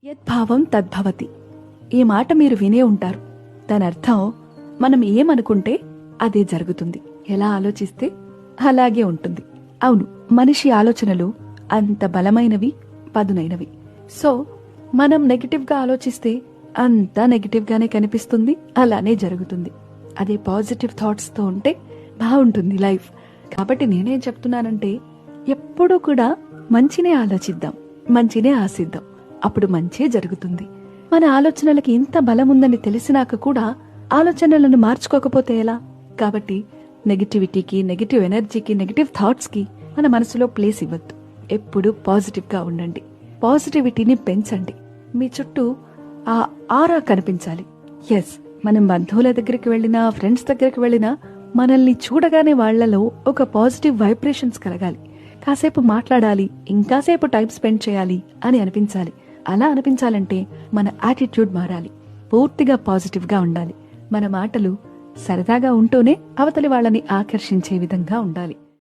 యద్భావం తద్భవతి. ఈ మాట మీరు వినే ఉంటారు. దాని అర్థం మనం ఏమనుకుంటే అదే జరుగుతుంది, ఎలా ఆలోచిస్తే అలాగే ఉంటుంది. అవును, మనిషి ఆలోచనలు అంత బలమైనవి, పదునైనవి. సో మనం నెగిటివ్ గా ఆలోచిస్తే అంతా నెగిటివ్ గానే కనిపిస్తుంది, అలానే జరుగుతుంది. అదే పాజిటివ్ థాట్స్ తో ఉంటే బాగుంటుంది లైఫ్. కాబట్టి నేనేం చెప్తున్నానంటే, ఎప్పుడూ కూడా మంచినే ఆలోచిద్దాం, మంచినే ఆశిద్దాం. అప్పుడు మంచే జరుగుతుంది. మన ఆలోచనలకి ఇంత బలం ఉందని తెలిసినాక కూడా ఆలోచనలను మార్చుకోకపోతే ఎలా? కాబట్టి నెగిటివిటీకి, నెగిటివ్ ఎనర్జీకి, నెగిటివ్ థాట్స్ కి మన మనసులో ప్లేస్ ఇవ్వద్దు. ఎప్పుడు పాజిటివ్ గా ఉండండి, పాజిటివిటీని పెంచండి. మీ చుట్టూ ఆ ఆరా కనిపించాలి. ఎస్, మనం బంధువుల దగ్గరికి వెళ్ళినా, ఫ్రెండ్స్ దగ్గరికి వెళ్ళినా మనల్ని చూడగానే వాళ్లలో ఒక పాజిటివ్ వైబ్రేషన్స్ కలగాలి. కాసేపు మాట్లాడాలి, ఇంకాసేపు టైం స్పెండ్ చేయాలి అని అనిపించాలి. అలా అనిపించాలంటే మన యాటిట్యూడ్ మారాలి, పూర్తిగా పాజిటివ్ గా ఉండాలి. మన మాటలు సరదాగా ఉంటూనే అవతలి వాళ్ళని ఆకర్షించే విధంగా ఉండాలి.